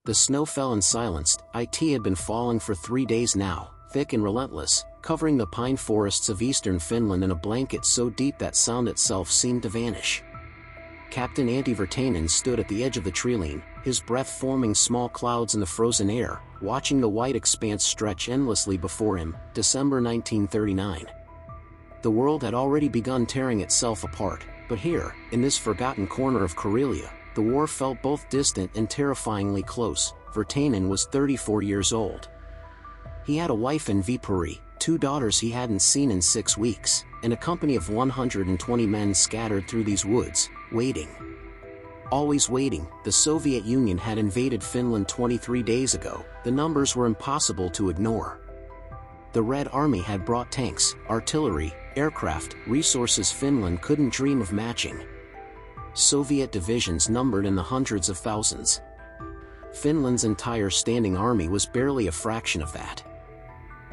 The snow fell and silenced. It had been falling for 3 days now, thick and relentless, covering the pine forests of eastern Finland in a blanket so deep that sound itself seemed to vanish. Captain Antti Virtanen stood at the edge of the treeline, his breath forming small clouds in the frozen air, watching the white expanse stretch endlessly before him. December 1939. The world had already begun tearing itself apart, but here, in this forgotten corner of Karelia, the war felt both distant and terrifyingly close. Virtanen was 34 years old. He had a wife in Viipuri, 2 daughters he hadn't seen in 6 weeks, and a company of 120 men scattered through these woods, waiting. Always waiting. The Soviet Union had invaded Finland 23 days ago. The numbers were impossible to ignore. The Red Army had brought tanks, artillery, aircraft, resources Finland couldn't dream of matching. Soviet divisions numbered in the hundreds of thousands. Finland's entire standing army was barely a fraction of that.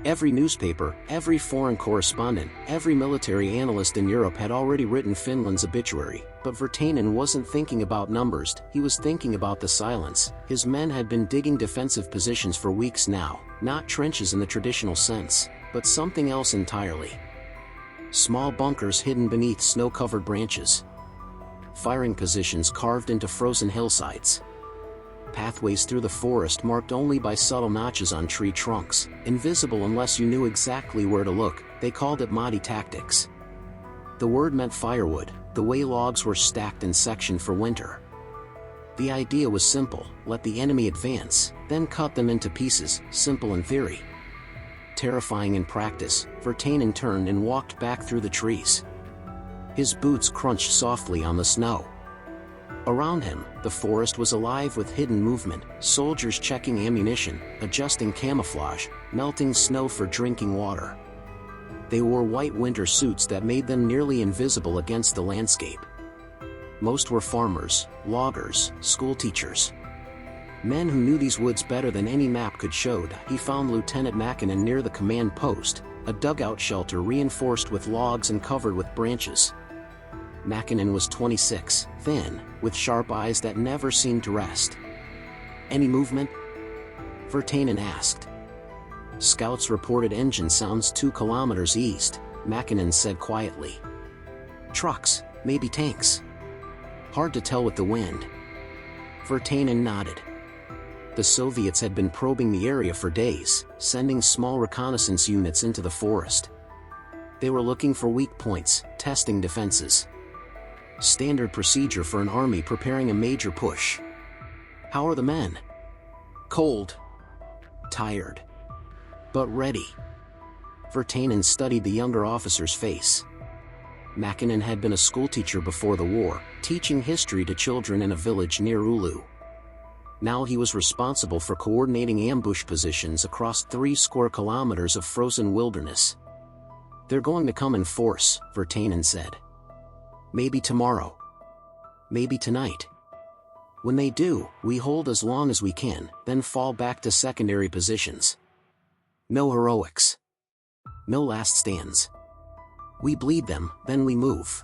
Every newspaper, every foreign correspondent, every military analyst in Europe had already written Finland's obituary, but Virtanen wasn't thinking about numbers, he was thinking about the silence. His men had been digging defensive positions for weeks now, not trenches in the traditional sense, but something else entirely. Small bunkers hidden beneath snow-covered branches. Firing positions carved into frozen hillsides. Pathways through the forest marked only by subtle notches on tree trunks, invisible unless you knew exactly where to look. They called it Madi tactics. The word meant firewood, the way logs were stacked and sectioned for winter. The idea was simple: let the enemy advance, then cut them into pieces. Simple in theory, terrifying in practice. Virtanen turned and walked back through the trees. His boots crunched softly on the snow. Around him, the forest was alive with hidden movement, soldiers checking ammunition, adjusting camouflage, melting snow for drinking water. They wore white winter suits that made them nearly invisible against the landscape. Most were farmers, loggers, schoolteachers. Men who knew these woods better than any map could show. He found Lieutenant Mäkinen near the command post, a dugout shelter reinforced with logs and covered with branches. Mäkinen was 26, thin, with sharp eyes that never seemed to rest. "Any movement?" Virtanen asked. "Scouts reported engine sounds 2 kilometers east," Mäkinen said quietly. "Trucks, maybe tanks. Hard to tell with the wind." Virtanen nodded. The Soviets had been probing the area for days, sending small reconnaissance units into the forest. They were looking for weak points, testing defenses. Standard procedure for an army preparing a major push. "How are the men?" "Cold. Tired. But ready." Virtanen studied the younger officer's face. Mäkinen had been a schoolteacher before the war, teaching history to children in a village near Oulu. Now he was responsible for coordinating ambush positions across 3 square kilometers of frozen wilderness. "They're going to come in force," Virtanen said. "Maybe tomorrow. Maybe tonight. When they do, we hold as long as we can, then fall back to secondary positions. No heroics. No last stands. We bleed them, then we move."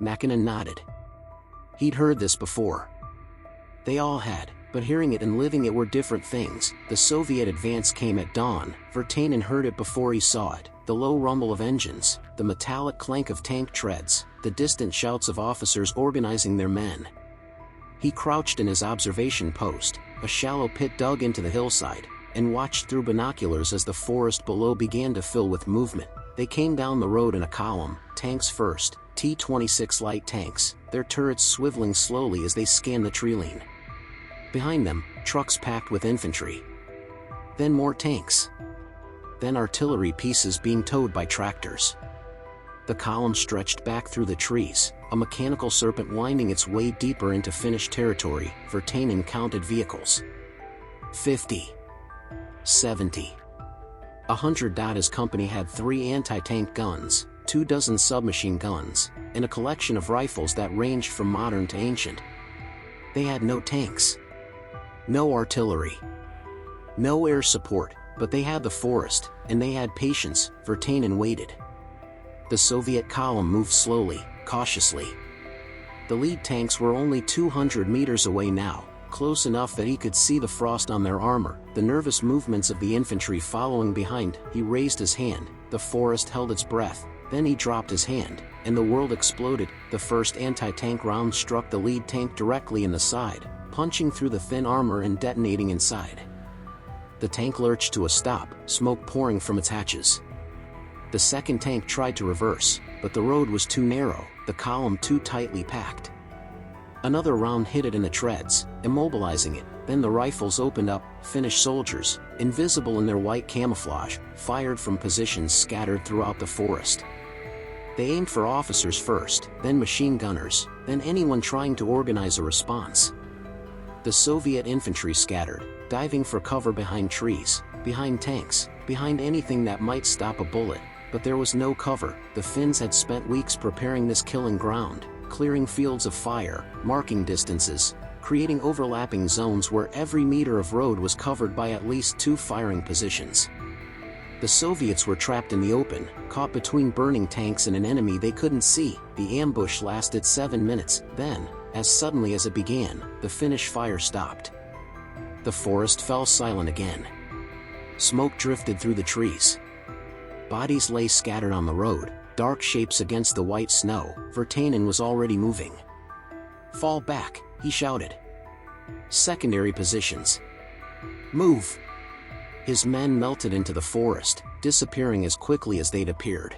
Mäkinen nodded. He'd heard this before. They all had, but hearing it and living it were different things. The Soviet advance came at dawn. Virtanen heard it before he saw it. The low rumble of engines, the metallic clank of tank treads, the distant shouts of officers organizing their men. He crouched in his observation post, a shallow pit dug into the hillside, and watched through binoculars as the forest below began to fill with movement. They came down the road in a column, tanks first, T-26 light tanks, their turrets swiveling slowly as they scanned the treeline. Behind them, trucks packed with infantry. Then more tanks. Then artillery pieces being towed by tractors. The column stretched back through the trees, a mechanical serpent winding its way deeper into Finnish territory. Virtanen counted vehicles. 50. 70. 100. His company had 3 anti-tank guns, 24 submachine guns, and a collection of rifles that ranged from modern to ancient. They had no tanks. No artillery. No air support, but they had the forest, and they had patience. Virtanen waited. The Soviet column moved slowly, cautiously. The lead tanks were only 200 meters away now, close enough that he could see the frost on their armor, the nervous movements of the infantry following behind. He raised his hand, the forest held its breath, then he dropped his hand, and the world exploded. The first anti-tank round struck the lead tank directly in the side, punching through the thin armor and detonating inside. The tank lurched to a stop, smoke pouring from its hatches. The second tank tried to reverse, but the road was too narrow, the column too tightly packed. Another round hit it in the treads, immobilizing it. Then the rifles opened up. Finnish soldiers, invisible in their white camouflage, fired from positions scattered throughout the forest. They aimed for officers first, then machine gunners, then anyone trying to organize a response. The Soviet infantry scattered, diving for cover behind trees, behind tanks, behind anything that might stop a bullet, but there was no cover. The Finns had spent weeks preparing this killing ground, clearing fields of fire, marking distances, creating overlapping zones where every meter of road was covered by at least 2 firing positions. The Soviets were trapped in the open, caught between burning tanks and an enemy they couldn't see. The ambush lasted 7 minutes, then, as suddenly as it began, the Finnish fire stopped. The forest fell silent again. Smoke drifted through the trees. Bodies lay scattered on the road, dark shapes against the white snow. Virtanen was already moving. "Fall back," he shouted. "Secondary positions. Move!" His men melted into the forest, disappearing as quickly as they'd appeared.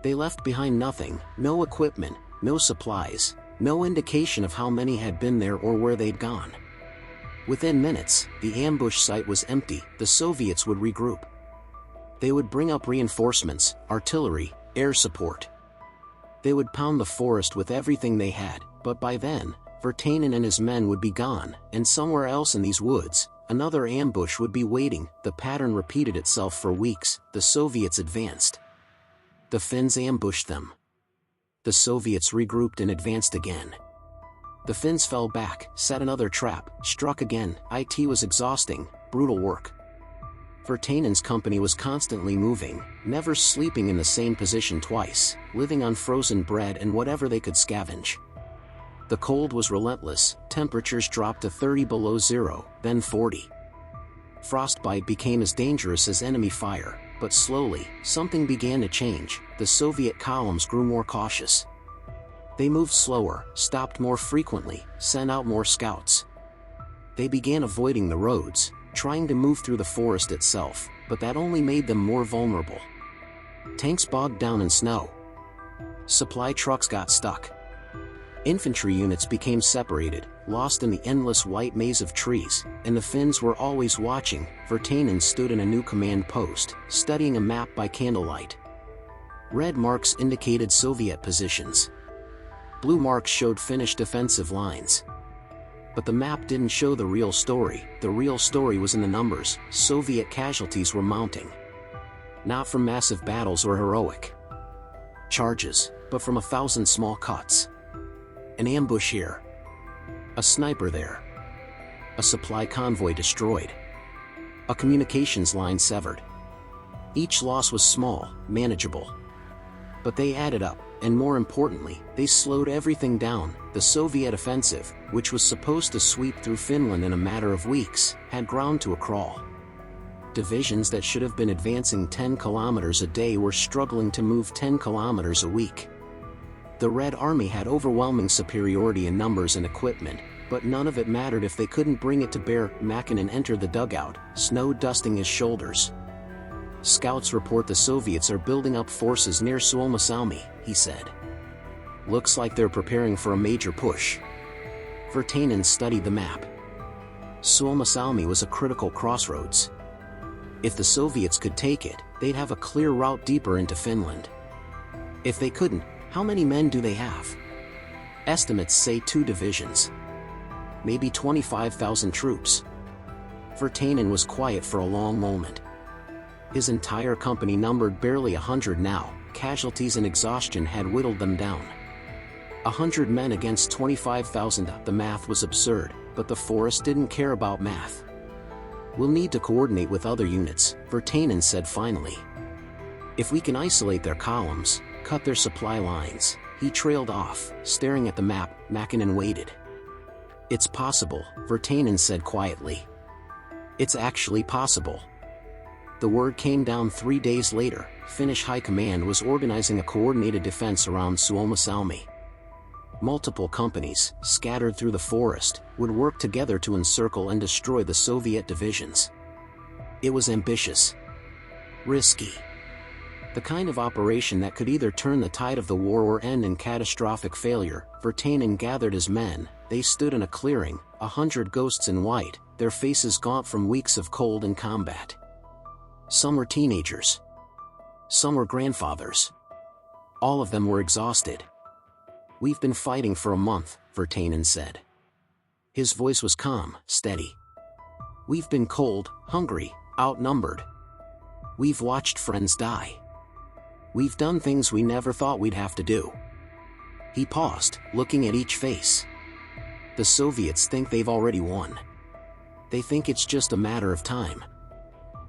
They left behind nothing, no equipment, no supplies, no indication of how many had been there or where they'd gone. Within minutes, the ambush site was empty. The Soviets would regroup. They would bring up reinforcements, artillery, air support. They would pound the forest with everything they had, but by then, Virtanen and his men would be gone, and somewhere else in these woods, another ambush would be waiting. The pattern repeated itself for weeks. The Soviets advanced. The Finns ambushed them. The Soviets regrouped and advanced again. The Finns fell back, set another trap, struck again. It was exhausting, brutal work. Virtanen's company was constantly moving, never sleeping in the same position twice, living on frozen bread and whatever they could scavenge. The cold was relentless. Temperatures dropped to 30 below zero, then 40. Frostbite became as dangerous as enemy fire, but slowly, something began to change. The Soviet columns grew more cautious. They moved slower, stopped more frequently, sent out more scouts. They began avoiding the roads, trying to move through the forest itself, but that only made them more vulnerable. Tanks bogged down in snow. Supply trucks got stuck. Infantry units became separated, lost in the endless white maze of trees, and the Finns were always watching. Virtanen stood in a new command post, studying a map by candlelight. Red marks indicated Soviet positions. Blue marks showed Finnish defensive lines. But the map didn't show the real story. The real story was in the numbers. Soviet casualties were mounting. Not from massive battles or heroic charges, but from 1,000 small cuts. An ambush here. A sniper there. A supply convoy destroyed. A communications line severed. Each loss was small, manageable. But they added up, and more importantly, they slowed everything down. The Soviet offensive, which was supposed to sweep through Finland in a matter of weeks, had ground to a crawl. Divisions that should have been advancing 10 kilometers a day were struggling to move 10 kilometers a week. The Red Army had overwhelming superiority in numbers and equipment, but none of it mattered if they couldn't bring it to bear. Makinen entered the dugout, snow dusting his shoulders. "Scouts report the Soviets are building up forces near Suomussalmi," he said. "Looks like they're preparing for a major push." Virtanen studied the map. Suomussalmi was a critical crossroads. If the Soviets could take it, they'd have a clear route deeper into Finland. If they couldn't, how many men do they have? Estimates say 2 divisions. Maybe 25,000 troops. Virtanen was quiet for a long moment. His entire company numbered barely 100 now. Casualties and exhaustion had whittled them down. 100 men against 25,000. The math was absurd, but the forest didn't care about math. "We'll need to coordinate with other units," Virtanen said finally. "If we can isolate their columns, cut their supply lines." He trailed off, staring at the map. Makinen waited. It's possible, Virtanen said quietly. It's actually possible. The word came down 3 days later. Finnish High Command was organizing a coordinated defense around Suomussalmi. Multiple companies, scattered through the forest, would work together to encircle and destroy the Soviet divisions. It was ambitious. Risky. The kind of operation that could either turn the tide of the war or end in catastrophic failure. Virtanen gathered his men. They stood in a clearing, 100 ghosts in white, their faces gaunt from weeks of cold and combat. Some were teenagers. Some were grandfathers. All of them were exhausted. We've been fighting for a month, Virtanen said. His voice was calm, steady. We've been cold, hungry, outnumbered. We've watched friends die. We've done things we never thought we'd have to do. He paused, looking at each face. The Soviets think they've already won. They think it's just a matter of time.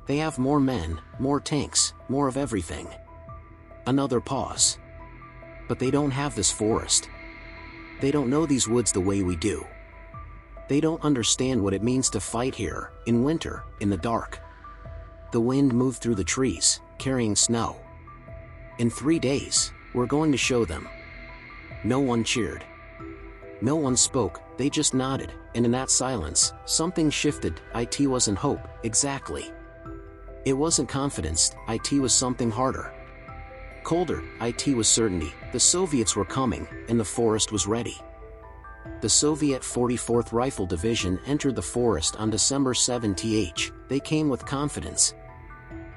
They have more men, more tanks, more of everything. Another pause. But they don't have this forest. They don't know these woods the way we do. They don't understand what it means to fight here, in winter, in the dark. The wind moved through the trees, carrying snow. In 3 days, we're going to show them. No one cheered. No one spoke, they just nodded, and in that silence, something shifted. It wasn't hope, exactly. It wasn't confidence, it was something harder. Colder, it was certainty. The Soviets were coming, and the forest was ready. The Soviet 44th Rifle Division entered the forest on December 7th. They came with confidence.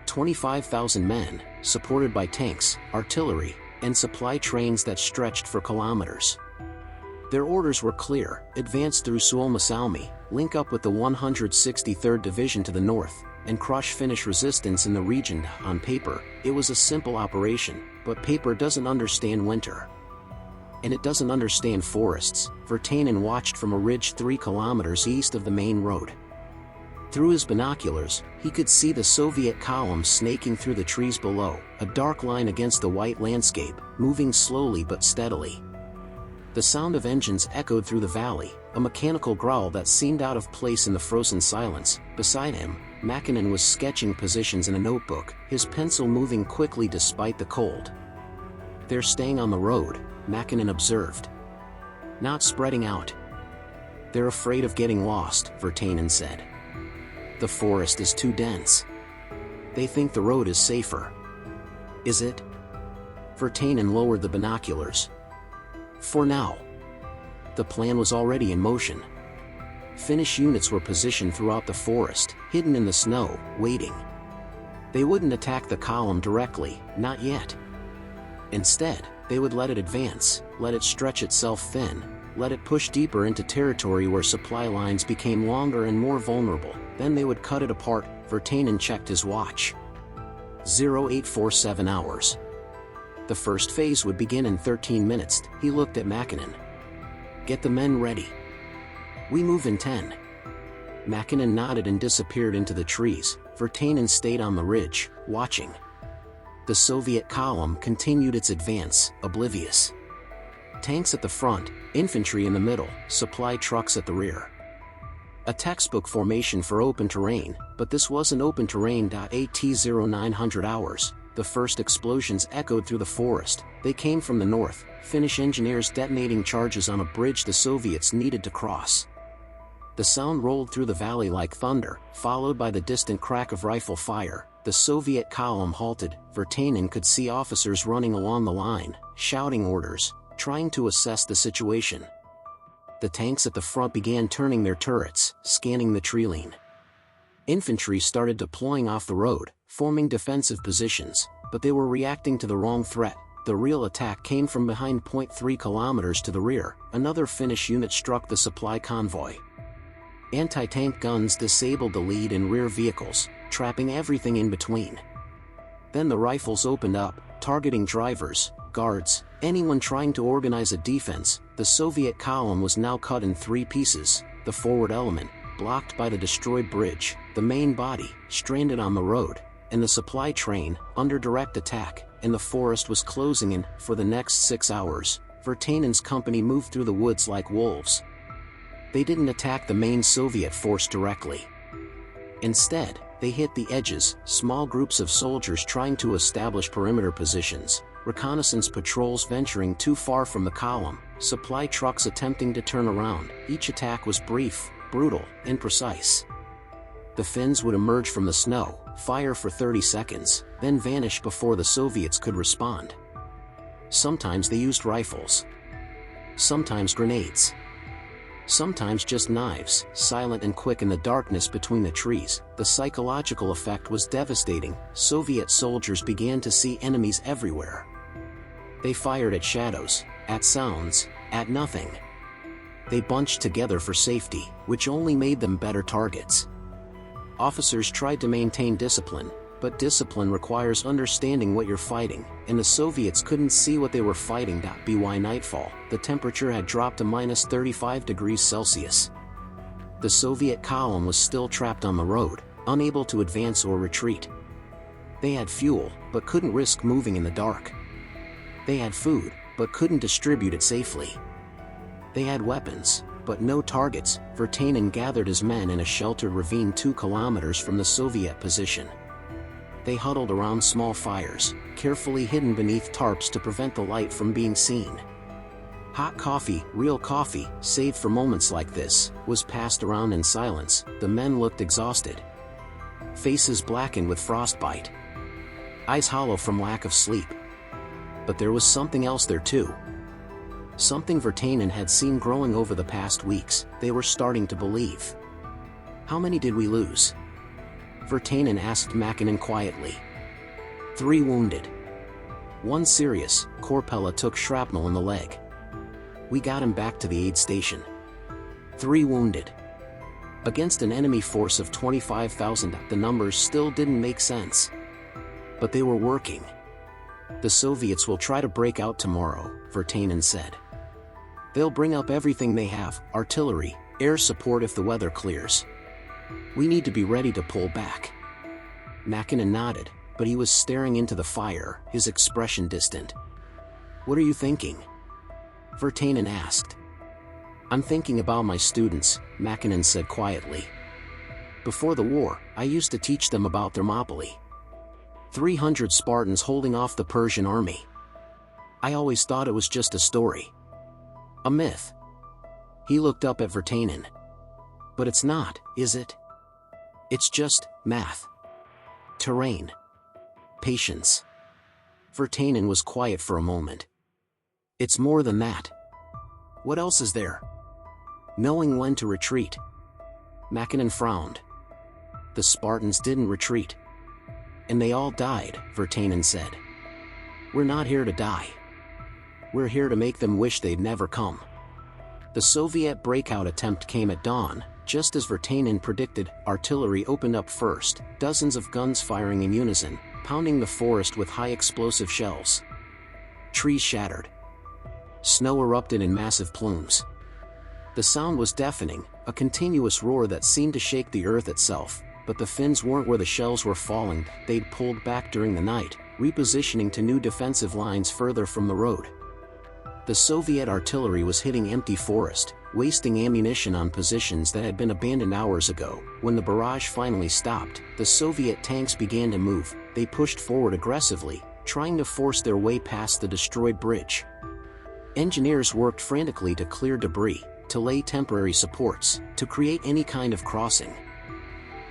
25,000 men, supported by tanks, artillery, and supply trains that stretched for kilometers. Their orders were clear: advance through Suomussalmi, link up with the 163rd Division to the north, and crush Finnish resistance in the region. On paper, it was a simple operation, but paper doesn't understand winter. And it doesn't understand forests. Virtanen watched from a ridge 3 kilometers east of the main road. Through his binoculars, he could see the Soviet column snaking through the trees below, a dark line against the white landscape, moving slowly but steadily. The sound of engines echoed through the valley, a mechanical growl that seemed out of place in the frozen silence. Beside him, Mäkinen was sketching positions in a notebook, his pencil moving quickly despite the cold. "They're staying on the road," Mäkinen observed. "Not spreading out." "They're afraid of getting lost," Virtanen said. "The forest is too dense. They think the road is safer." "Is it?" Virtanen lowered the binoculars. "For now." The plan was already in motion. Finnish units were positioned throughout the forest, hidden in the snow, waiting. They wouldn't attack the column directly, not yet. Instead, they would let it advance, let it stretch itself thin, let it push deeper into territory where supply lines became longer and more vulnerable. Then they would cut it apart. Virtanen checked his watch. 0847 hours. The first phase would begin in 13 minutes. He looked at Mäkinen. "Get the men ready. We move in 10. Mäkinen nodded and disappeared into the trees. Virtanen stayed on the ridge, watching. The Soviet column continued its advance, oblivious. Tanks at the front, infantry in the middle, supply trucks at the rear. A textbook formation for open terrain, but this wasn't open terrain. At 0900 hours, the first explosions echoed through the forest. They came from the north, Finnish engineers detonating charges on a bridge the Soviets needed to cross. The sound rolled through the valley like thunder, followed by the distant crack of rifle fire. The Soviet column halted. Virtanen could see officers running along the line, shouting orders, trying to assess the situation. The tanks at the front began turning their turrets, scanning the tree line. Infantry started deploying off the road, forming defensive positions, but they were reacting to the wrong threat. The real attack came from behind. 0.3 kilometers to the rear, another Finnish unit struck the supply convoy. Anti-tank guns disabled the lead and rear vehicles, trapping everything in between. Then the rifles opened up, targeting drivers, guards, anyone trying to organize a defense. The Soviet column was now cut in 3 pieces, the forward element, blocked by the destroyed bridge, the main body, stranded on the road, and the supply train, under direct attack, and the forest was closing in. For the next 6 hours, Virtanen's company moved through the woods like wolves. They didn't attack the main Soviet force directly. Instead, they hit the edges, small groups of soldiers trying to establish perimeter positions, reconnaissance patrols venturing too far from the column, supply trucks attempting to turn around. Each attack was brief, brutal, imprecise. The Finns would emerge from the snow, fire for 30 seconds, then vanish before the Soviets could respond. Sometimes they used rifles. Sometimes grenades. Sometimes just knives, silent and quick in the darkness between the trees. The psychological effect was devastating. Soviet soldiers began to see enemies everywhere. They fired at shadows, at sounds, at nothing. They bunched together for safety, which only made them better targets. Officers tried to maintain discipline, but discipline requires understanding what you're fighting, and the Soviets couldn't see what they were fighting. By nightfall, the temperature had dropped to -35°C. The Soviet column was still trapped on the road, unable to advance or retreat. They had fuel, but couldn't risk moving in the dark. They had food, but couldn't distribute it safely. They had weapons, but no targets. Virtanen gathered his men in a sheltered ravine 2 kilometers from the Soviet position. They huddled around small fires, carefully hidden beneath tarps to prevent the light from being seen. Hot coffee, real coffee, saved for moments like this, was passed around in silence. The men looked exhausted. Faces blackened with frostbite. Eyes hollow from lack of sleep. But there was something else there too. Something Virtanen had seen growing over the past weeks. They were starting to believe. "How many did we lose?" Virtanen asked Mäkinen quietly. 3 wounded. 1 serious. Korpela took shrapnel in the leg. We got him back to the aid station. 3 wounded. Against an enemy force of 25,000, the numbers still didn't make sense. But they were working. "The Soviets will try to break out tomorrow," Virtanen said. "They'll bring up everything they have, artillery, air support if the weather clears. We need to be ready to pull back." Mäkinen nodded, but he was staring into the fire, his expression distant. "What are you thinking?" Virtanen asked. "I'm thinking about my students," Mäkinen said quietly. "Before the war, I used to teach them about Thermopylae. 300 Spartans holding off the Persian army. I always thought it was just a story. A myth." He looked up at Virtanen. "But it's not, is it? It's just math. Terrain. Patience." Virtanen was quiet for a moment. "It's more than that. What else is there?" "Knowing when to retreat." Mäkinen frowned. "The Spartans didn't retreat. And they all died," Virtanen said. "We're not here to die. We're here to make them wish they'd never come." The Soviet breakout attempt came at dawn, just as Virtanen predicted. Artillery opened up first, dozens of guns firing in unison, pounding the forest with high explosive shells. Trees shattered. Snow erupted in massive plumes. The sound was deafening, a continuous roar that seemed to shake the earth itself. But the Finns weren't where the shells were falling. They'd pulled back during the night, repositioning to new defensive lines further from the road. The Soviet artillery was hitting empty forest, wasting ammunition on positions that had been abandoned hours ago. When the barrage finally stopped, the Soviet tanks began to move. They pushed forward aggressively, trying to force their way past the destroyed bridge. Engineers worked frantically to clear debris, to lay temporary supports, to create any kind of crossing.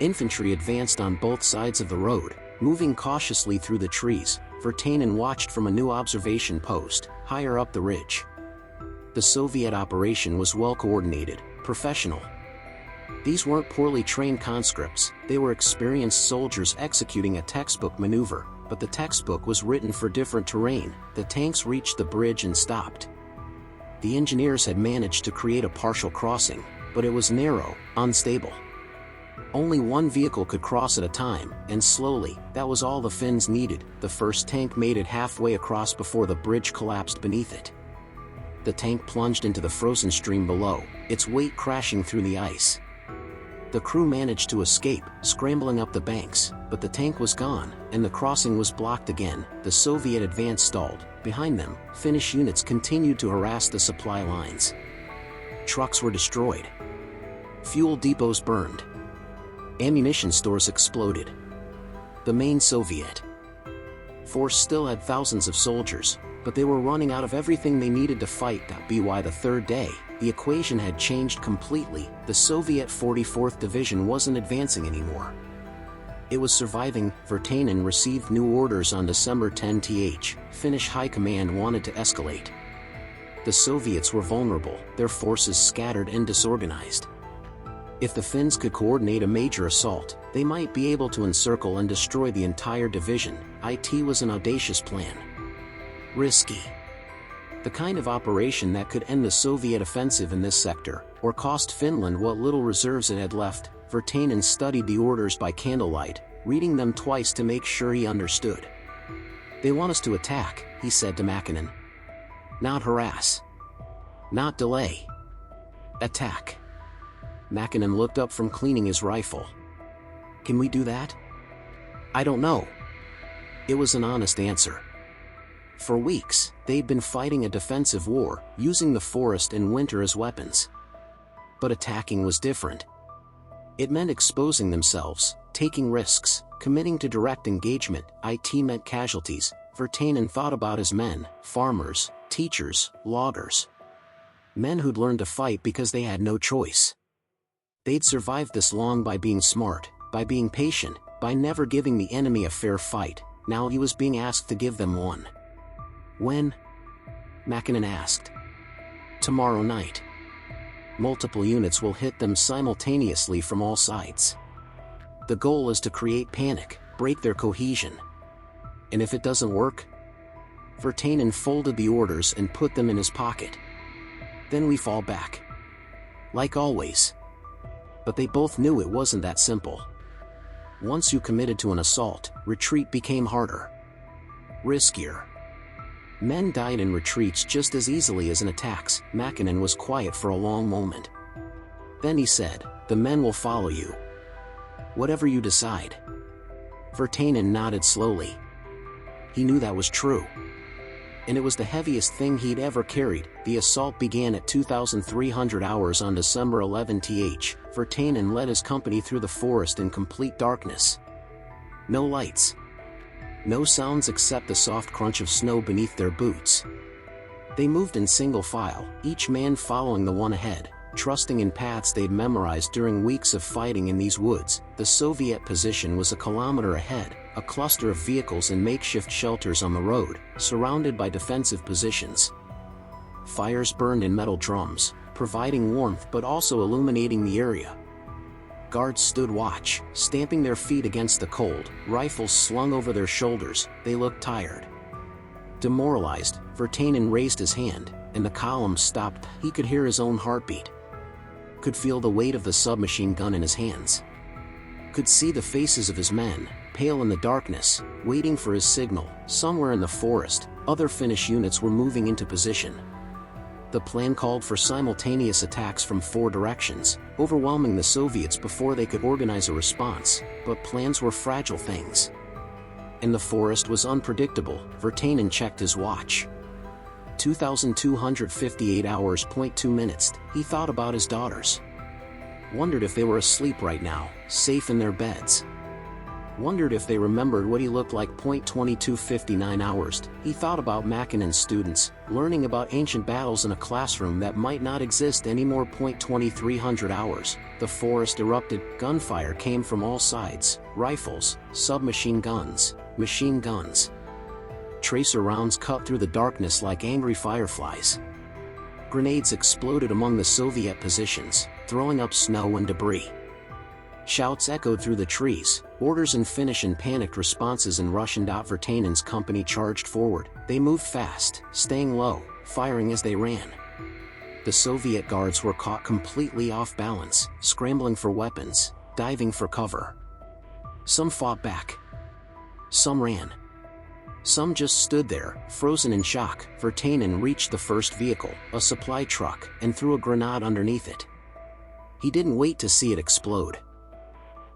Infantry advanced on both sides of the road, moving cautiously through the trees. Virtanen watched from a new observation post, higher up the ridge. The Soviet operation was well coordinated, professional. These weren't poorly trained conscripts, they were experienced soldiers executing a textbook maneuver, but the textbook was written for different terrain. The tanks reached the bridge and stopped. The engineers had managed to create a partial crossing, but it was narrow, unstable. Only one vehicle could cross at a time, and slowly. That was all the Finns needed. The first tank made it halfway across before the bridge collapsed beneath it. The tank plunged into the frozen stream below, its weight crashing through the ice. The crew managed to escape, scrambling up the banks, but the tank was gone, and the crossing was blocked again. The Soviet advance stalled. Behind them, Finnish units continued to harass the supply lines. Trucks were destroyed. Fuel depots burned. Ammunition stores exploded. The main Soviet force still had thousands of soldiers, but they were running out of everything they needed to fight. By the third day, the equation had changed completely. The Soviet 44th Division wasn't advancing anymore. It was surviving. Virtanen received new orders on December 10. Finnish high command wanted to escalate. The Soviets were vulnerable, their forces scattered and disorganized. If the Finns could coordinate a major assault, they might be able to encircle and destroy the entire division. It was an audacious plan. Risky. The kind of operation that could end the Soviet offensive in this sector, or cost Finland what little reserves it had left. Virtanen studied the orders by candlelight, reading them twice to make sure he understood. "They want us to attack," he said to Mäkinen. "Not harass. Not delay. Attack." Mäkinen looked up from cleaning his rifle. "Can we do that?" "I don't know." It was an honest answer. For weeks, they'd been fighting a defensive war, using the forest and winter as weapons. But attacking was different. It meant exposing themselves, taking risks, committing to direct engagement. It meant casualties. Virtanen thought about his men, farmers, teachers, loggers. Men who'd learned to fight because they had no choice. They'd survived this long by being smart, by being patient, by never giving the enemy a fair fight. Now he was being asked to give them one. "When?" Mäkinen asked. "Tomorrow night. Multiple units will hit them simultaneously from all sides. The goal is to create panic, break their cohesion. And if it doesn't work?" Virtanen folded the orders and put them in his pocket. "Then we fall back. Like always." But they both knew it wasn't that simple. Once you committed to an assault, retreat became harder. Riskier. Men died in retreats just as easily as in attacks. Mäkinen was quiet for a long moment. Then he said, "The men will follow you. Whatever you decide." Virtanen nodded slowly. He knew that was true. And it was the heaviest thing he'd ever carried. The assault began at 2,300 hours on December 11. Virtanen led his company through the forest in complete darkness. No lights. No sounds except the soft crunch of snow beneath their boots. They moved in single file, each man following the one ahead, trusting in paths they'd memorized during weeks of fighting in these woods. The Soviet position was a kilometer ahead, a cluster of vehicles and makeshift shelters on the road, surrounded by defensive positions. Fires burned in metal drums, providing warmth but also illuminating the area. Guards stood watch, stamping their feet against the cold, rifles slung over their shoulders. They looked tired. Demoralized, Virtanen raised his hand, and the column stopped. He could hear his own heartbeat. Could feel the weight of the submachine gun in his hands. Could see the faces of his men, pale in the darkness, waiting for his signal. Somewhere in the forest, other Finnish units were moving into position. The plan called for simultaneous attacks from 4 directions, overwhelming the Soviets before they could organize a response, but plans were fragile things. And the forest was unpredictable. Virtanen checked his watch. 2,258 hours, 2 minutes. He thought about his daughters. Wondered if they were asleep right now, safe in their beds. Wondered if they remembered what he looked like. 2259 hours. He thought about Mäkinen's students, learning about ancient battles in a classroom that might not exist anymore. 2300 hours. The forest erupted. Gunfire came from all sides. Rifles, submachine guns, machine guns. Tracer rounds cut through the darkness like angry fireflies. Grenades exploded among the Soviet positions, throwing up snow and debris. Shouts echoed through the trees, orders in Finnish and panicked responses in Russian. Virtanen's company charged forward. They moved fast, staying low, firing as they ran. The Soviet guards were caught completely off balance, scrambling for weapons, diving for cover. Some fought back. Some ran. Some just stood there, frozen in shock. Virtanen reached the first vehicle, a supply truck, and threw a grenade underneath it. He didn't wait to see it explode.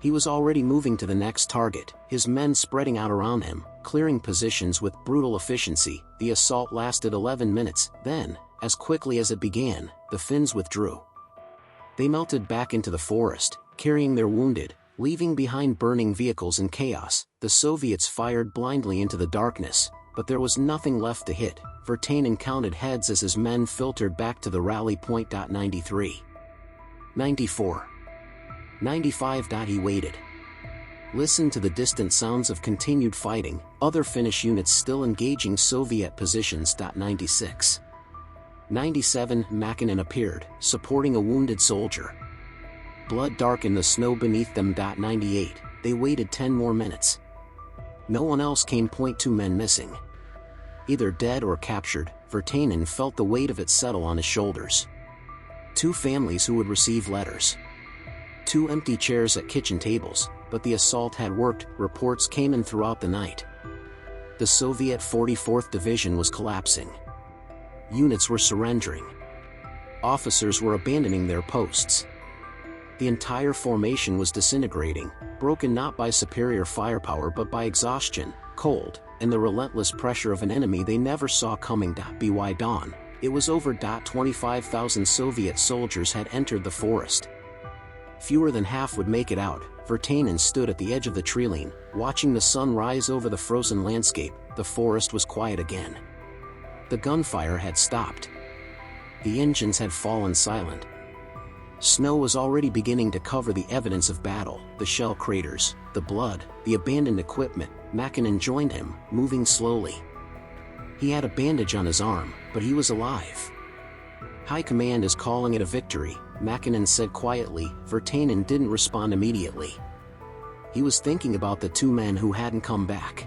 He was already moving to the next target, his men spreading out around him, clearing positions with brutal efficiency. The assault lasted 11 minutes, then, as quickly as it began, the Finns withdrew. They melted back into the forest, carrying their wounded, leaving behind burning vehicles and chaos. The Soviets fired blindly into the darkness, but there was nothing left to hit. Virtanen counted heads as his men filtered back to the rally point. 93. 94. 95. He waited. Listened to the distant sounds of continued fighting, other Finnish units still engaging Soviet positions. 96. 97. Mäkinen appeared, supporting a wounded soldier. Blood darkened the snow beneath them. 98. They waited 10 more minutes. No one else came. 2 men missing. Either dead or captured. Virtanen felt the weight of it settle on his shoulders. 2 families who would receive letters. 2 empty chairs at kitchen tables, but the assault had worked. Reports came in throughout the night. The Soviet 44th Division was collapsing. Units were surrendering. Officers were abandoning their posts. The entire formation was disintegrating, broken not by superior firepower but by exhaustion, cold, and the relentless pressure of an enemy they never saw coming. By dawn, it was over. 25,000 Soviet soldiers had entered the forest. Fewer than half would make it out. Virtanen stood at the edge of the treeline, watching the sun rise over the frozen landscape. The forest was quiet again. The gunfire had stopped. The engines had fallen silent. Snow was already beginning to cover the evidence of battle, the shell craters, the blood, the abandoned equipment. Mäkinen joined him, moving slowly. He had a bandage on his arm, but he was alive. High Command is calling it a victory, Mäkinen said quietly. Virtanen didn't respond immediately. He was thinking about the 2 men who hadn't come back.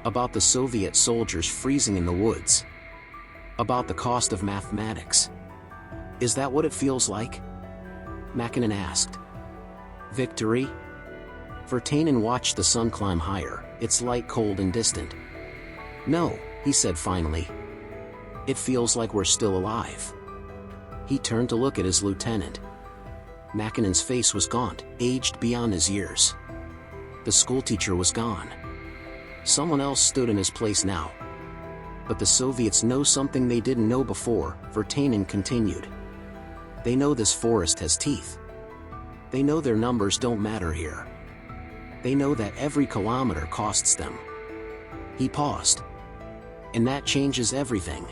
About the Soviet soldiers freezing in the woods. About the cost of mathematics. Is that what it feels like? Mäkinen asked. Victory? Virtanen watched the sun climb higher, its light cold and distant. No, he said finally. It feels like we're still alive. He turned to look at his lieutenant. Mäkinen's face was gaunt, aged beyond his years. The schoolteacher was gone. Someone else stood in his place now. But the Soviets know something they didn't know before, Virtanen continued. They know this forest has teeth. They know their numbers don't matter here. They know that every kilometer costs them. He paused. And that changes everything.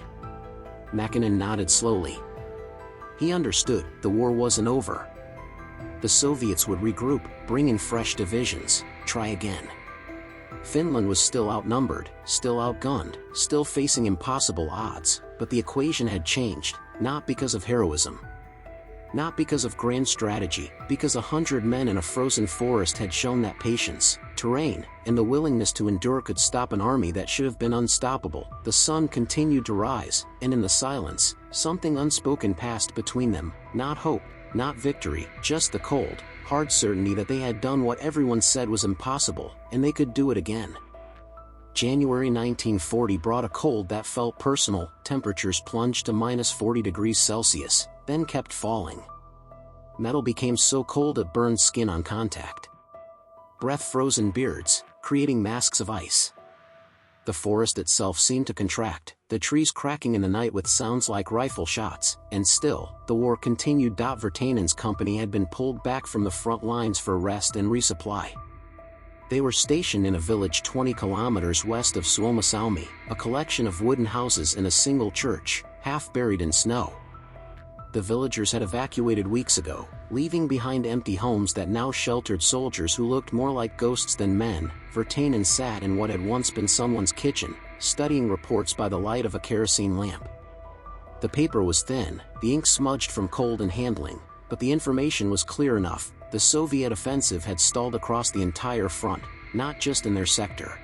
Mäkinen nodded slowly. He understood, the war wasn't over. The Soviets would regroup, bring in fresh divisions, try again. Finland was still outnumbered, still outgunned, still facing impossible odds, but the equation had changed, not because of heroism. Not because of grand strategy, because 100 men in a frozen forest had shown that patience, terrain, and the willingness to endure could stop an army that should have been unstoppable. The sun continued to rise, and in the silence, something unspoken passed between them, not hope, not victory, just the cold, hard certainty that they had done what everyone said was impossible, and they could do it again. January 1940 brought a cold that felt personal. Temperatures plunged to -40 degrees Celsius, then kept falling. Metal became so cold it burned skin on contact. Breath frozen beards, creating masks of ice. The forest itself seemed to contract, the trees cracking in the night with sounds like rifle shots, and still, the war continued. Virtanen's company had been pulled back from the front lines for rest and resupply. They were stationed in a village 20 kilometers west of Suomussalmi, a collection of wooden houses and a single church, half buried in snow. The villagers had evacuated weeks ago, leaving behind empty homes that now sheltered soldiers who looked more like ghosts than men. Virtanen sat in what had once been someone's kitchen, studying reports by the light of a kerosene lamp. The paper was thin, the ink smudged from cold and handling, but the information was clear enough. The Soviet offensive had stalled across the entire front, not just in their sector.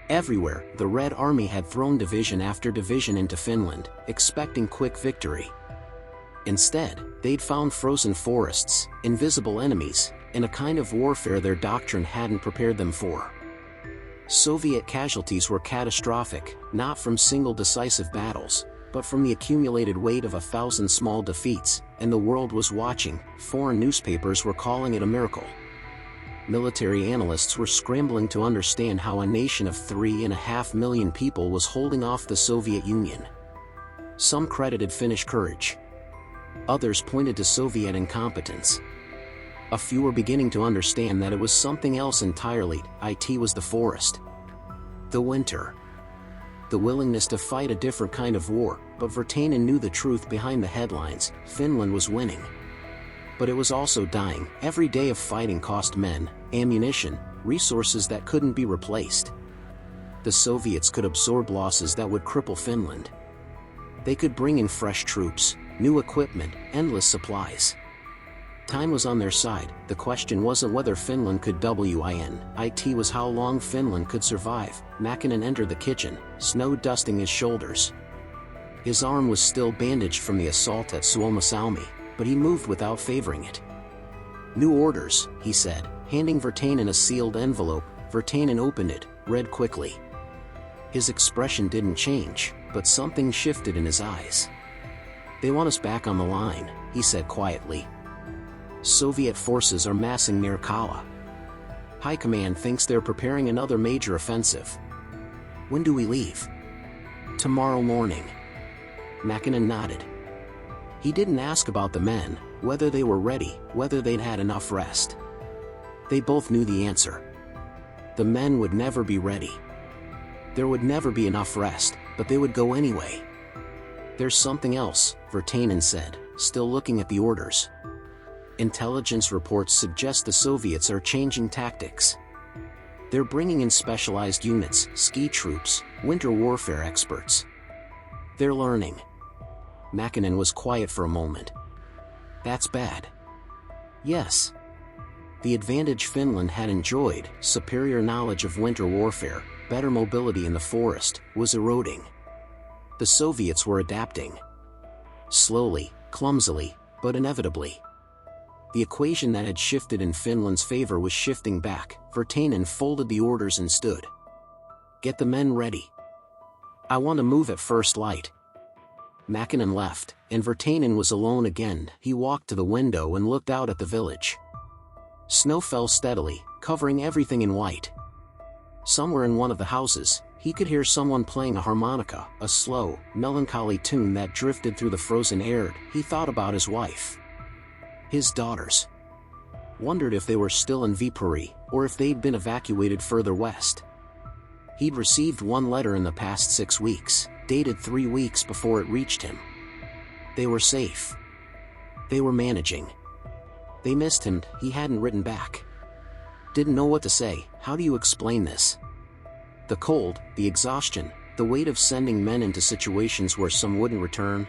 Everywhere, the Red Army had thrown division after division into Finland, expecting quick victory. Instead, they'd found frozen forests, invisible enemies, and a kind of warfare their doctrine hadn't prepared them for. Soviet casualties were catastrophic, not from single decisive battles, but from the accumulated weight of 1,000 small defeats, and the world was watching. Foreign newspapers were calling it a miracle. Military analysts were scrambling to understand how a nation of 3.5 million people was holding off the Soviet Union. Some credited Finnish courage. Others pointed to Soviet incompetence. A few were beginning to understand that it was something else entirely. It was the forest. The winter. The willingness to fight a different kind of war, but Virtanen knew the truth behind the headlines. Finland was winning. But it was also dying. Every day of fighting cost men, ammunition, resources that couldn't be replaced. The Soviets could absorb losses that would cripple Finland. They could bring in fresh troops, new equipment, endless supplies. Time was on their side. The question wasn't whether Finland could win. It was how long Finland could survive. Mäkinen entered the kitchen, snow dusting his shoulders. His arm was still bandaged from the assault at Suomussalmi, but he moved without favoring it. "New orders," he said, handing Virtanen a sealed envelope. Virtanen opened it, read quickly. His expression didn't change, but something shifted in his eyes. "They want us back on the line," he said quietly. "Soviet forces are massing near Kala. High Command thinks they're preparing another major offensive." "When do we leave?" "Tomorrow morning." Mäkinen nodded. He didn't ask about the men, whether they were ready, whether they'd had enough rest. They both knew the answer. The men would never be ready. There would never be enough rest, but they would go anyway. "There's something else," Virtanen said, still looking at the orders. "Intelligence reports suggest the Soviets are changing tactics. They're bringing in specialized units, ski troops, winter warfare experts. They're learning." Mäkinen was quiet for a moment. "That's bad." "Yes." The advantage Finland had enjoyed, superior knowledge of winter warfare, better mobility in the forest, was eroding. The Soviets were adapting. Slowly, clumsily, but inevitably. The equation that had shifted in Finland's favor was shifting back. Virtanen folded the orders and stood. "Get the men ready. I want to move at first light." Mäkinen left, and Virtanen was alone again. He walked to the window and looked out at the village. Snow fell steadily, covering everything in white. Somewhere in one of the houses, he could hear someone playing a harmonica, a slow, melancholy tune that drifted through the frozen air. He thought about his wife. His daughters. Wondered if they were still in Viipuri, or if they'd been evacuated further west. He'd received one letter in the past 6 weeks, dated 3 weeks before it reached him. They were safe. They were managing. They missed him. He hadn't written back. Didn't know what to say. How do you explain this? The cold, the exhaustion, the weight of sending men into situations where some wouldn't return.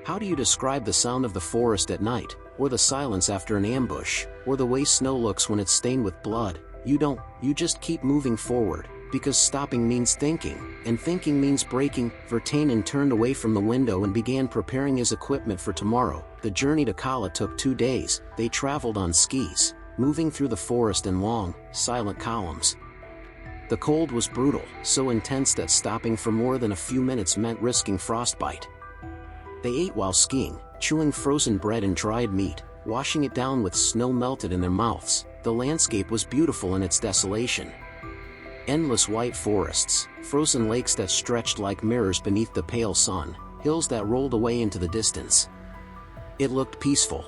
How do you describe the sound of the forest at night, or the silence after an ambush, or the way snow looks when it's stained with blood? You don't, you just keep moving forward, because stopping means thinking, and thinking means breaking. Virtanen turned away from the window and began preparing his equipment for tomorrow. The journey to Kala took 2 days. They traveled on skis, moving through the forest in long, silent columns. The cold was brutal, so intense that stopping for more than a few minutes meant risking frostbite. They ate while skiing, chewing frozen bread and dried meat, washing it down with snow melted in their mouths. The landscape was beautiful in its desolation. Endless white forests, frozen lakes that stretched like mirrors beneath the pale sun, hills that rolled away into the distance. It looked peaceful.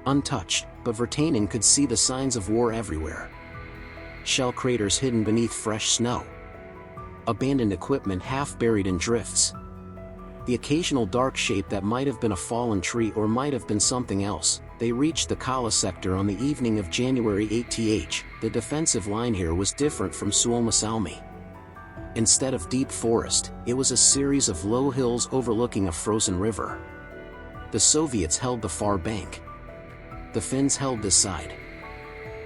Untouched, but Virtanen could see the signs of war everywhere. Shell craters hidden beneath fresh snow. Abandoned equipment half buried in drifts. The occasional dark shape that might have been a fallen tree or might have been something else. They reached the Kala sector on the evening of January 8th. The defensive line here was different from Suomussalmi. Instead of deep forest, it was a series of low hills overlooking a frozen river. The Soviets held the far bank. The Finns held this side.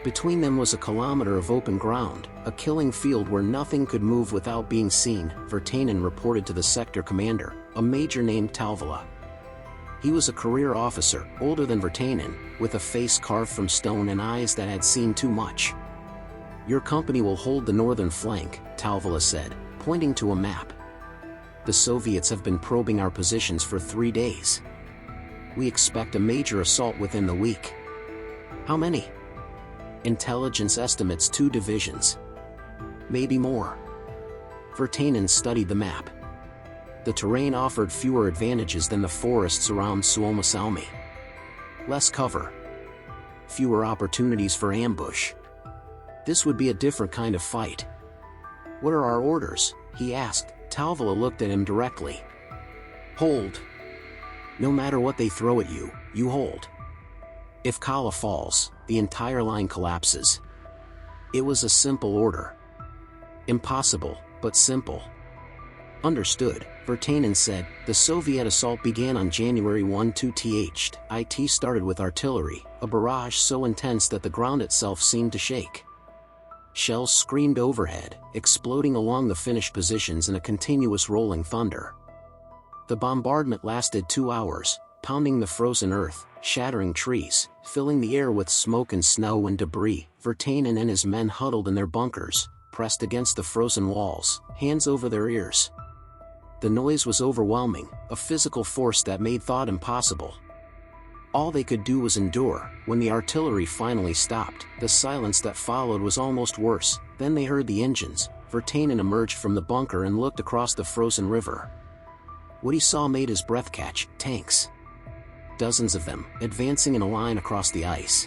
Between them was a kilometer of open ground, a killing field where nothing could move without being seen. Virtanen reported to the sector commander, a major named Talvala. He was a career officer, older than Virtanen, with a face carved from stone and eyes that had seen too much. "Your company will hold the northern flank," Talvala said, pointing to a map. "The Soviets have been probing our positions for 3 days. We expect a major assault within the week." "How many?" "Intelligence estimates 2 divisions. Maybe more." Virtanen studied the map. The terrain offered fewer advantages than the forests around Suomussalmi. Less cover. Fewer opportunities for ambush. This would be a different kind of fight. "What are our orders?" he asked. Talvala looked at him directly. "Hold. No matter what they throw at you, you hold. If Kala falls, the entire line collapses." It was a simple order. Impossible, but simple. "Understood," Virtanen said. The Soviet assault began on January 1-2. It started with artillery, a barrage so intense that the ground itself seemed to shake. Shells screamed overhead, exploding along the Finnish positions in a continuous rolling thunder. The bombardment lasted 2 hours, pounding the frozen earth, shattering trees, filling the air with smoke and snow and debris. Virtanen and his men huddled in their bunkers, pressed against the frozen walls, hands over their ears. The noise was overwhelming, a physical force that made thought impossible. All they could do was endure. When the artillery finally stopped, the silence that followed was almost worse. Then they heard the engines. Virtanen emerged from the bunker and looked across the frozen river. What he saw made his breath catch. Tanks. Dozens of them, advancing in a line across the ice.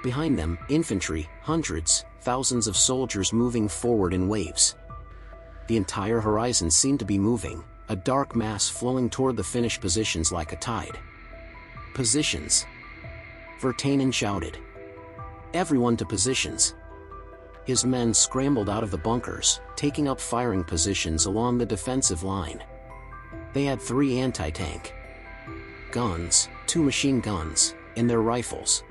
Behind them, infantry, hundreds, thousands of soldiers moving forward in waves. The entire horizon seemed to be moving, a dark mass flowing toward the Finnish positions like a tide. "Positions!" Virtanen shouted. "Everyone to positions!" His men scrambled out of the bunkers, taking up firing positions along the defensive line. They had 3 anti-tank guns, 2 machine guns, and their rifles.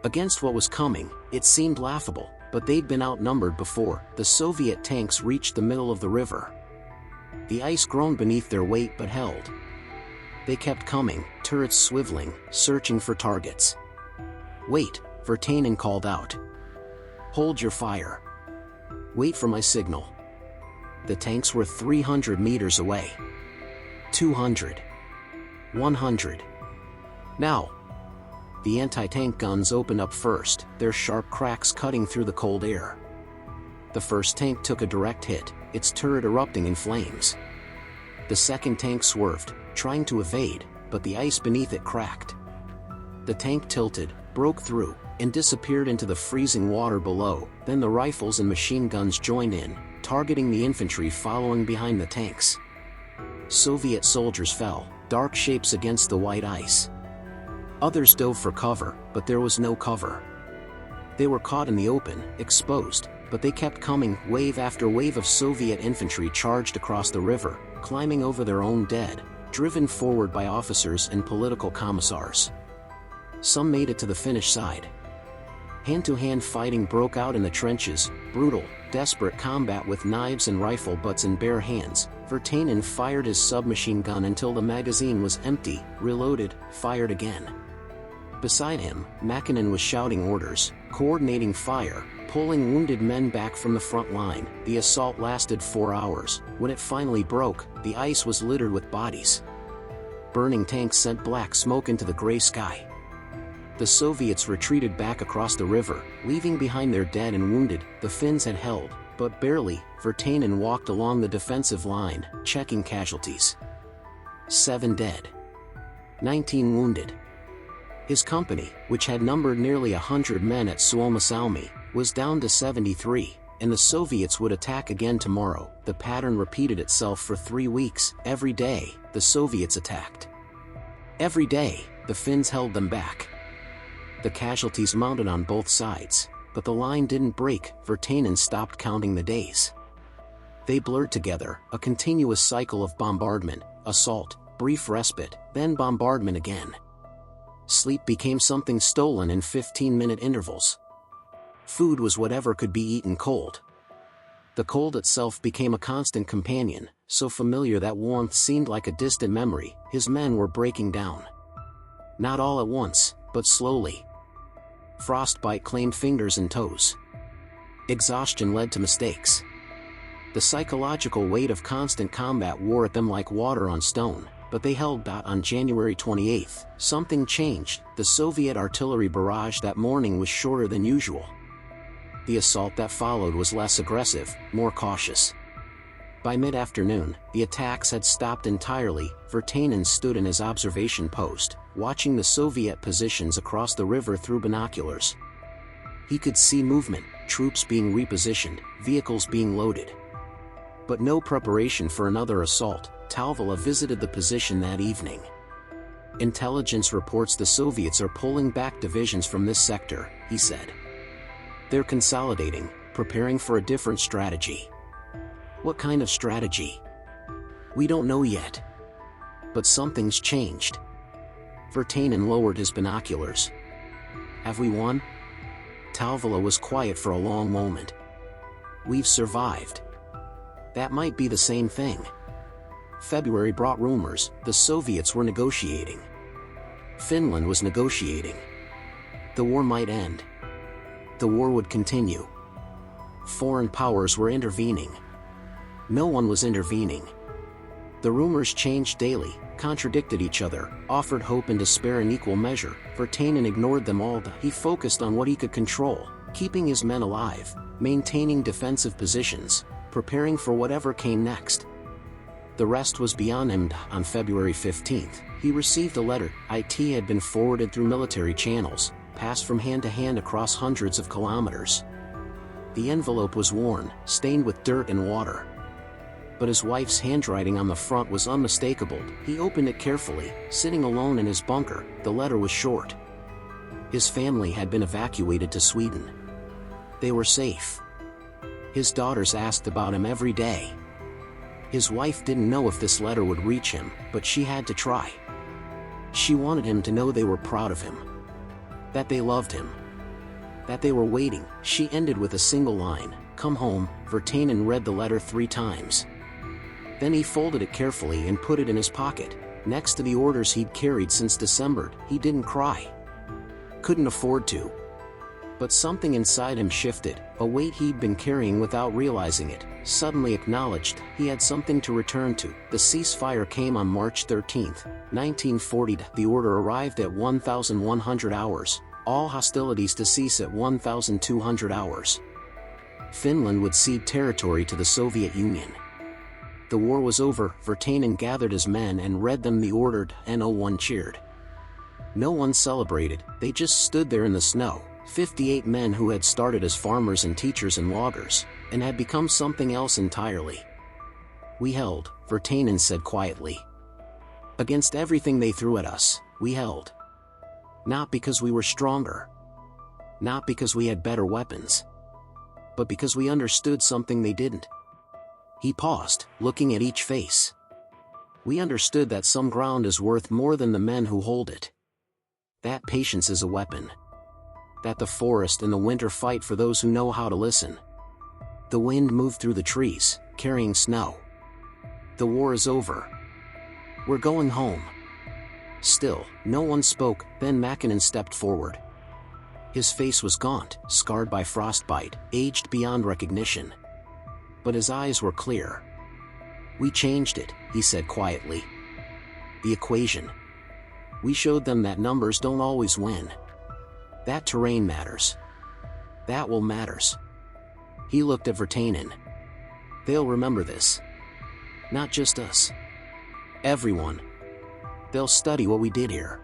Against what was coming, it seemed laughable, but they'd been outnumbered before. The Soviet tanks reached the middle of the river. The ice groaned beneath their weight but held. They kept coming, turrets swiveling, searching for targets. "Wait," Virtanen called out. "Hold your fire. Wait for my signal." The tanks were 300 meters away. 200. 100. Now. The anti-tank guns opened up first, their sharp cracks cutting through the cold air. The first tank took a direct hit, its turret erupting in flames. The second tank swerved, trying to evade, but the ice beneath it cracked. The tank tilted, broke through, and disappeared into the freezing water below. Then the rifles and machine guns joined in, targeting the infantry following behind the tanks. Soviet soldiers fell, dark shapes against the white ice. Others dove for cover, but there was no cover. They were caught in the open, exposed, but they kept coming. Wave after wave of Soviet infantry charged across the river, climbing over their own dead, driven forward by officers and political commissars. Some made it to the Finnish side. Hand-to-hand fighting broke out in the trenches, brutal, desperate combat with knives and rifle butts in bare hands. Virtanen fired his submachine gun until the magazine was empty, reloaded, fired again. Beside him, Mäkinen was shouting orders, coordinating fire, pulling wounded men back from the front line. The assault lasted 4 hours. When it finally broke, the ice was littered with bodies. Burning tanks sent black smoke into the gray sky. The Soviets retreated back across the river, leaving behind their dead and wounded. The Finns had held, but barely. Virtanen walked along the defensive line, checking casualties. 7 dead. 19 wounded. His company, which had numbered nearly 100 men at Suomussalmi, was down to 73, and the Soviets would attack again tomorrow. The pattern repeated itself for 3 weeks. Every day, the Soviets attacked. Every day, the Finns held them back. The casualties mounted on both sides, but the line didn't break. Virtanen stopped counting the days. They blurred together, a continuous cycle of bombardment, assault, brief respite, then bombardment again. Sleep became something stolen in 15-minute intervals. Food was whatever could be eaten cold. The cold itself became a constant companion, so familiar that warmth seemed like a distant memory. His men were breaking down. Not all at once, but slowly. Frostbite claimed fingers and toes. Exhaustion led to mistakes. The psychological weight of constant combat wore at them like water on stone, but they held. On January 28, something changed. The Soviet artillery barrage that morning was shorter than usual. The assault that followed was less aggressive, more cautious. By mid-afternoon, the attacks had stopped entirely. Virtanen stood in his observation post, watching the Soviet positions across the river through binoculars. He could see movement, troops being repositioned, vehicles being loaded. But no preparation for another assault. Talvala visited the position that evening. "Intelligence reports the Soviets are pulling back divisions from this sector," he said. "They're consolidating, preparing for a different strategy." "What kind of strategy?" "We don't know yet. But something's changed." Virtanen lowered his binoculars. "Have we won?" Talvala was quiet for a long moment. "We've survived." "That might be the same thing." February brought rumors. The Soviets were negotiating. Finland was negotiating. The war might end. The war would continue. Foreign powers were intervening. No one was intervening. The rumors changed daily, contradicted each other, offered hope and despair in equal measure. Virtanen ignored them all. He focused on what he could control, keeping his men alive, maintaining defensive positions, preparing for whatever came next. The rest was beyond him. On February 15th, he received a letter. It had been forwarded through military channels, passed from hand to hand across hundreds of kilometers. The envelope was worn, stained with dirt and water. But his wife's handwriting on the front was unmistakable. He opened it carefully, sitting alone in his bunker. The letter was short. His family had been evacuated to Sweden. They were safe. His daughters asked about him every day. His wife didn't know if this letter would reach him, but she had to try. She wanted him to know they were proud of him. That they loved him. That they were waiting. She ended with a single line, "Come home." Virtanen read the letter 3 times. Then he folded it carefully and put it in his pocket, next to the orders he'd carried since December. He didn't cry. Couldn't afford to. But something inside him shifted. A weight he'd been carrying without realizing it, suddenly acknowledged he had something to return to. The ceasefire came on March 13th, 1940. The order arrived at 1,100 hours. All hostilities to cease at 1,200 hours. Finland would cede territory to the Soviet Union. The war was over. Virtanen gathered his men and read them the order. No one cheered. No one celebrated. They just stood there in the snow. 58 men who had started as farmers and teachers and loggers, and had become something else entirely. "We held," Virtanen said quietly. "Against everything they threw at us, we held. Not because we were stronger. Not because we had better weapons. But because we understood something they didn't." He paused, looking at each face. "We understood that some ground is worth more than the men who hold it. That patience is a weapon. That the forest and the winter fight for those who know how to listen." The wind moved through the trees, carrying snow. "The war is over. We're going home." Still, no one spoke. Then Mäkinen stepped forward. His face was gaunt, scarred by frostbite, aged beyond recognition. But his eyes were clear. "We changed it," he said quietly. "The equation. We showed them that numbers don't always win. That terrain matters. That will matters." He looked at Virtanen. "They'll remember this. Not just us. Everyone. They'll study what we did here.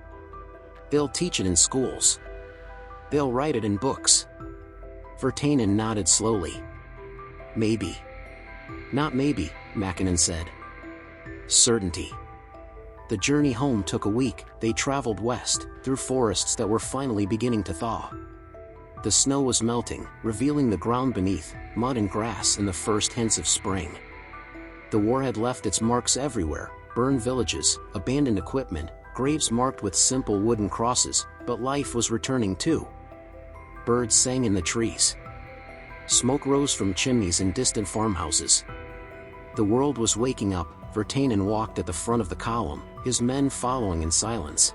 They'll teach it in schools. They'll write it in books." Virtanen nodded slowly. "Maybe." "Not maybe," Mäkinen said. "Certainty." The journey home took a week. They traveled west, through forests that were finally beginning to thaw. The snow was melting, revealing the ground beneath, mud and grass and the first hints of spring. The war had left its marks everywhere: burned villages, abandoned equipment, graves marked with simple wooden crosses, but life was returning too. Birds sang in the trees. Smoke rose from chimneys in distant farmhouses. The world was waking up. Virtanen walked at the front of the column, his men following in silence.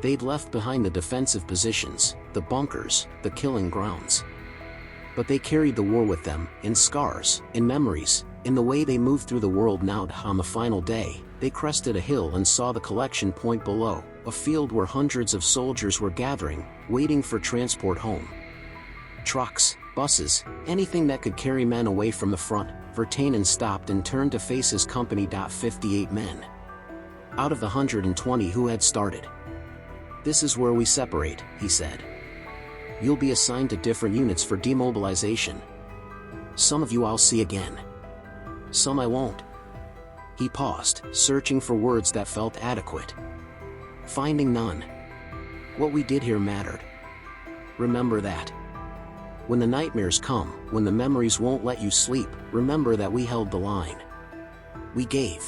They'd left behind the defensive positions, the bunkers, the killing grounds. But they carried the war with them, in scars, in memories, in the way they moved through the world now. On the final day, they crested a hill and saw the collection point below, a field where hundreds of soldiers were gathering, waiting for transport home. Trucks, buses, anything that could carry men away from the front. Virtanen stopped and turned to face his company. 58 men. Out of the 120 who had started. This is where we separate, he said. You'll be assigned to different units for demobilization. Some of you I'll see again. Some I won't. He paused, searching for words that felt adequate. Finding none. What we did here mattered. Remember that. When the nightmares come, when the memories won't let you sleep, remember that we held the line. We gave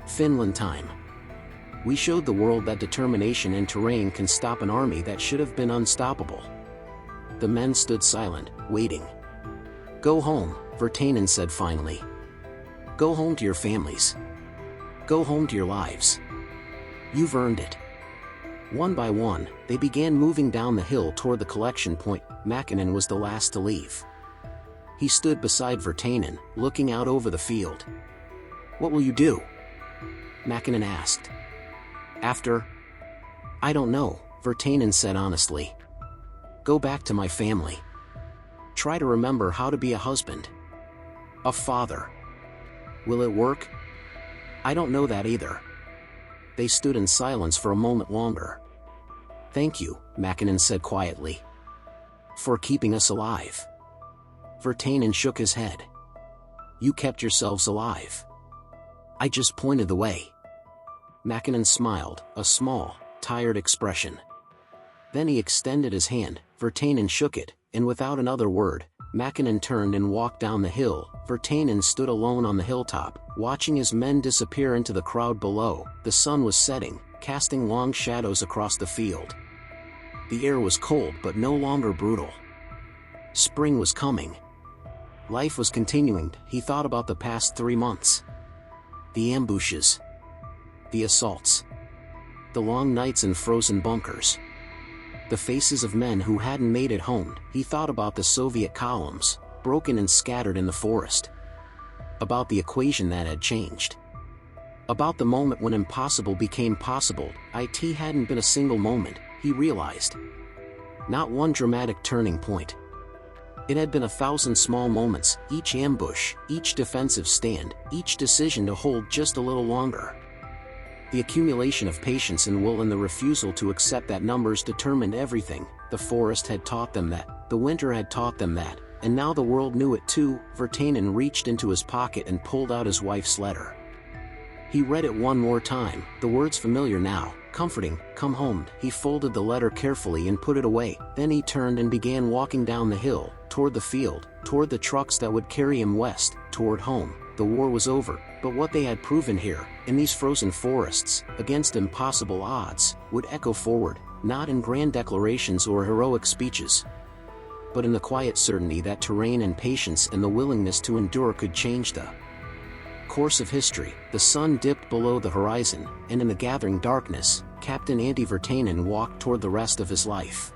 Finland time. We showed the world that determination and terrain can stop an army that should have been unstoppable. The men stood silent, waiting. Go home, Virtanen said finally. Go home to your families. Go home to your lives. You've earned it. One by one, they began moving down the hill toward the collection point. Mäkinen was the last to leave. He stood beside Virtanen, looking out over the field. What will you do? Mäkinen asked. After? I don't know, Virtanen said honestly. Go back to my family. Try to remember how to be a husband. A father. Will it work? I don't know that either. They stood in silence for a moment longer. Thank you, Mäkinen said quietly. For keeping us alive. Virtanen shook his head. You kept yourselves alive. I just pointed the way. Mäkinen smiled, a small, tired expression. Then he extended his hand. Virtanen shook it, and without another word, Mäkinen turned and walked down the hill. Virtanen stood alone on the hilltop, watching his men disappear into the crowd below. The sun was setting, casting long shadows across the field. The air was cold but no longer brutal. Spring was coming. Life was continuing. He thought about the past 3 months. The ambushes. The assaults. The long nights in frozen bunkers. The faces of men who hadn't made it home. He thought about the Soviet columns, broken and scattered in the forest. About the equation that had changed. About the moment when impossible became possible. It hadn't been a single moment, he realized. Not one dramatic turning point. It had been 1,000 small moments, each ambush, each defensive stand, each decision to hold just a little longer. The accumulation of patience and will and the refusal to accept that numbers determined everything. The forest had taught them that, the winter had taught them that, and now the world knew it too. Virtanen reached into his pocket and pulled out his wife's letter. He read it one more time, the words familiar now, comforting, come home. He folded the letter carefully and put it away. Then he turned and began walking down the hill, toward the field, toward the trucks that would carry him west, toward home. The war was over, but what they had proven here, in these frozen forests, against impossible odds, would echo forward, not in grand declarations or heroic speeches, but in the quiet certainty that terrain and patience and the willingness to endure could change the course of history. The sun dipped below the horizon, and in the gathering darkness, Captain Antti Virtanen walked toward the rest of his life.